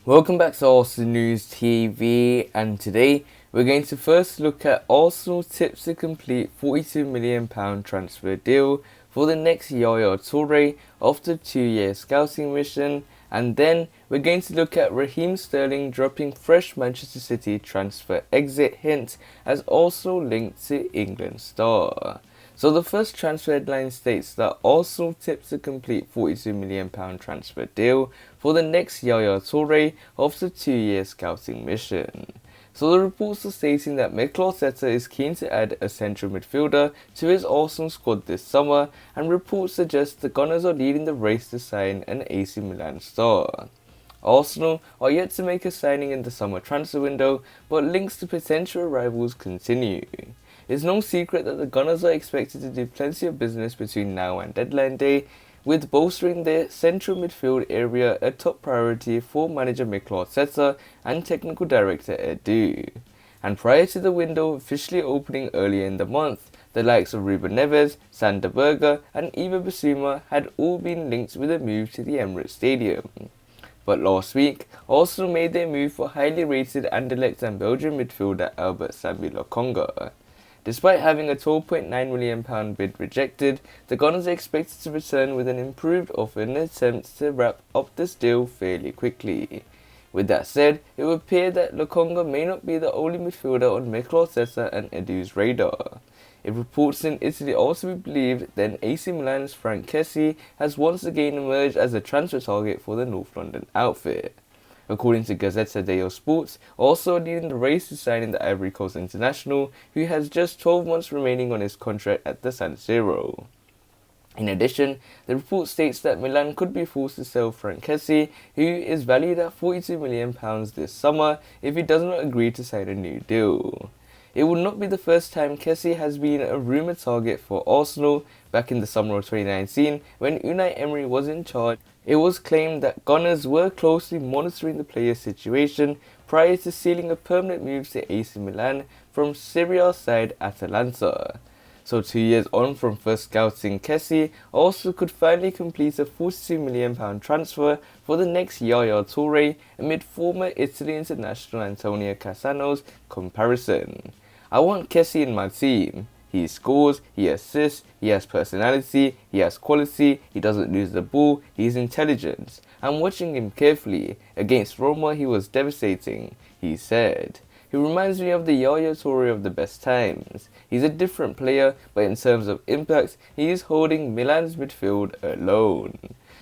Welcome back to Arsenal News TV, and today we're going to first look at Arsenal tips to complete £42million transfer deal for the next Yaya Toure after 2-year scouting mission, and then we're going to look at Raheem Sterling dropping fresh Manchester City transfer exit hint as Arsenal linked to England star. So the first transfer headline states that Arsenal tips to complete £42million transfer deal for the next Yaya Toure after 2-year scouting mission. So the reports are stating that Mikel Arteta is keen to add a central midfielder to his Arsenal squad this summer, and reports suggest the Gunners are leading the race to sign an AC Milan star. Arsenal are yet to make a signing in the summer transfer window, but links to potential rivals continue. It's no secret that the Gunners are expected to do plenty of business between now and deadline day, with bolstering their central midfield area a top priority for manager Mikel Arteta and technical director Edu. And prior to the window officially opening earlier in the month, the likes of Ruben Neves, Sander Berge and Iva Bissouma had all been linked with a move to the Emirates Stadium. But last week, Arsenal made their move for highly rated Anderlecht and Belgian midfielder Albert Sambi Lokonga. Despite having a £12.9million bid rejected, the Gunners are expected to return with an improved offer in an attempt to wrap up this deal fairly quickly. With that said, it would appear that Lokonga may not be the only midfielder on Mikel Arteta and Edu's radar. If reports in Italy are to be believed, then AC Milan's Franck Kessie has once again emerged as a transfer target for the North London outfit. According to Gazzetta dello Sport, also leading the race to signing the Ivory Coast international, who has just 12 months remaining on his contract at the San Siro. In addition, the report states that Milan could be forced to sell Franck Kessie, who is valued at £42million this summer, if he does not agree to sign a new deal. It would not be the first time Kessie has been a rumoured target for Arsenal. Back in the summer of 2019, when Unai Emery was in charge, it was claimed that Gunners were closely monitoring the player's situation prior to sealing a permanent move to AC Milan from Serie A side Atalanta. So 2 years on from first scouting Kessie, Arsenal could finally complete a £42million transfer for the next Yaya Toure amid former Italy international Antonio Cassano's comparison. "I want Kessie in my team. He scores, he assists, he has personality, he has quality, he doesn't lose the ball, he's intelligent. I'm watching him carefully. Against Roma he was devastating," he said. "He reminds me of the Yaya Toure of the best times. He's a different player, but in terms of impact, he is holding Milan's midfield alone."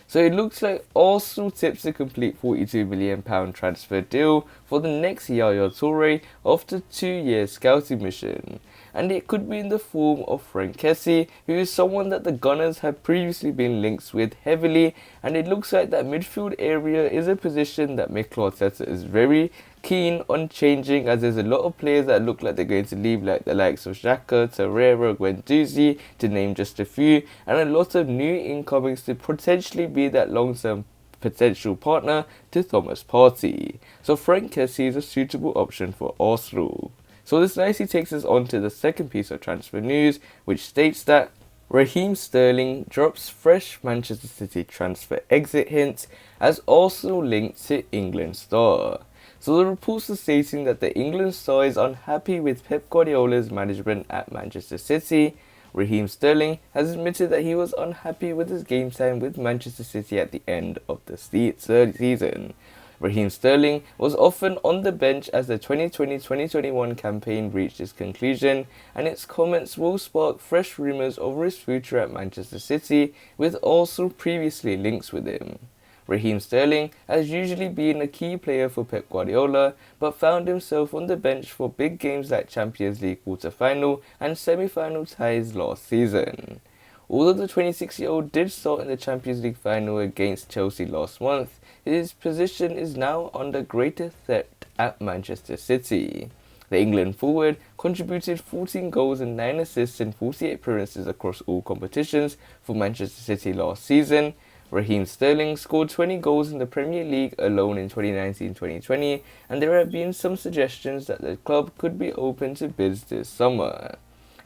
So it looks like Arsenal tips to complete £42million transfer deal for the next Yaya Toure after 2-year scouting mission. And it could be in the form of Franck Kessie, who is someone that the Gunners have previously been linked with heavily, and it looks like that midfield area is a position that Mikel Arteta is very keen on changing, as there's a lot of players that look like they're going to leave, like the likes of Xhaka, Torreira, Guendouzi, to name just a few, and a lot of new incomings to potentially be that long-term potential partner to Thomas Partey. So Franck Kessie is a suitable option for Arsenal. So this nicely takes us on to the second piece of transfer news, which states that Raheem Sterling drops fresh Manchester City transfer exit hint as Arsenal linked to England star. So the reports are stating that the England star is unhappy with Pep Guardiola's management at Manchester City. Raheem Sterling has admitted that he was unhappy with his game time with Manchester City at the end of the third season. Raheem Sterling was often on the bench as the 2020-2021 campaign reached its conclusion, and its comments will spark fresh rumours over his future at Manchester City, with also previously links with him. Raheem Sterling has usually been a key player for Pep Guardiola, but found himself on the bench for big games like Champions League quarter-final and semi-final ties last season. Although the 26-year-old did start in the Champions League final against Chelsea last month, his position is now under greater threat at Manchester City. The England forward contributed 14 goals and 9 assists in 48 appearances across all competitions for Manchester City last season. Raheem Sterling scored 20 goals in the Premier League alone in 2019-2020, and there have been some suggestions that the club could be open to bids this summer.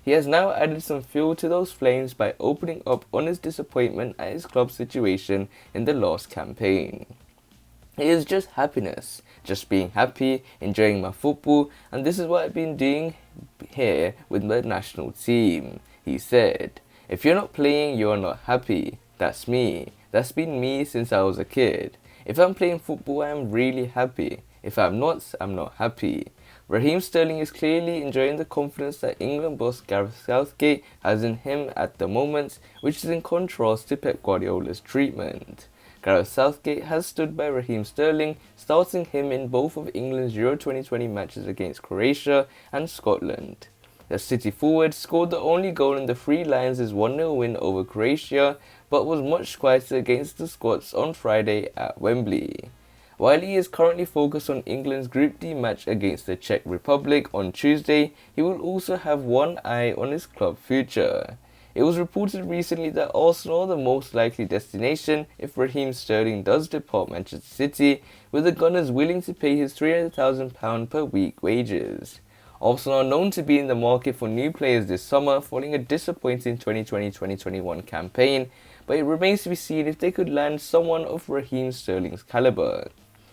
He has now added some fuel to those flames by opening up on his disappointment at his club's situation in the last campaign. It is just happiness, just being happy, enjoying my football, and this is what I've been doing here with the national team. He said, if you're not playing, you're not happy. That's me. That's been me since I was a kid. If I'm playing football, I'm really happy. If I'm not happy. Raheem Sterling is clearly enjoying the confidence that England boss Gareth Southgate has in him at the moment, which is in contrast to Pep Guardiola's treatment. Gareth Southgate has stood by Raheem Sterling, starting him in both of England's Euro 2020 matches against Croatia and Scotland. The City forward scored the only goal in the Three Lions' 1-0 win over Croatia, but was much quieter against the Scots on Friday at Wembley. While he is currently focused on England's Group D match against the Czech Republic on Tuesday, he will also have one eye on his club future. It was reported recently that Arsenal are the most likely destination if Raheem Sterling does depart Manchester City, with the Gunners willing to pay his £300,000 per week wages. Arsenal are known to be in the market for new players this summer following a disappointing 2020-2021 campaign, but it remains to be seen if they could land someone of Raheem Sterling's calibre.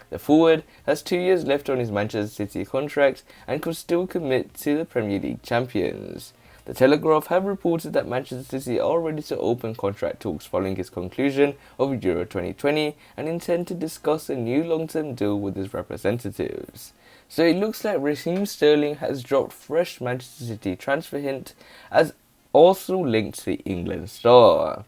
The forward has 2 years left on his Manchester City contract and could still commit to the Premier League champions. The Telegraph have reported that Manchester City are ready to open contract talks following his conclusion of Euro 2020 and intend to discuss a new long-term deal with his representatives. So it looks like Raheem Sterling has dropped fresh Manchester City transfer hint as Arsenal linked to the England star.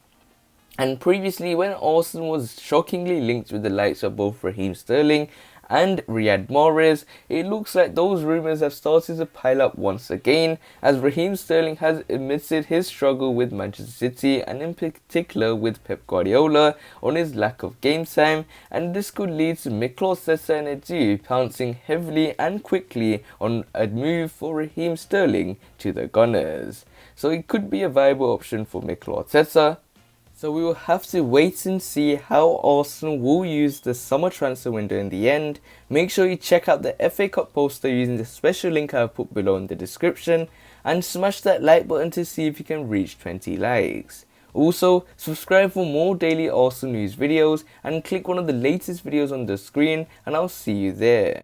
And previously, when Arsenal was shockingly linked with the likes of both Raheem Sterling and Riyad Mahrez, it looks like those rumours have started to pile up once again, as Raheem Sterling has admitted his struggle with Manchester City and in particular with Pep Guardiola on his lack of game time, and this could lead to Mikel Arteta Edu pouncing heavily and quickly on a move for Raheem Sterling to the Gunners. So it could be a viable option for Mikel Arteta. So we will have to wait and see how Arsenal will use the summer transfer window in the end. Make sure you check out the FA Cup poster using the special link I have put below in the description, and smash that like button to see if you can reach 20 likes. Also, subscribe for more daily Arsenal news videos and click one of the latest videos on the screen, and I'll see you there.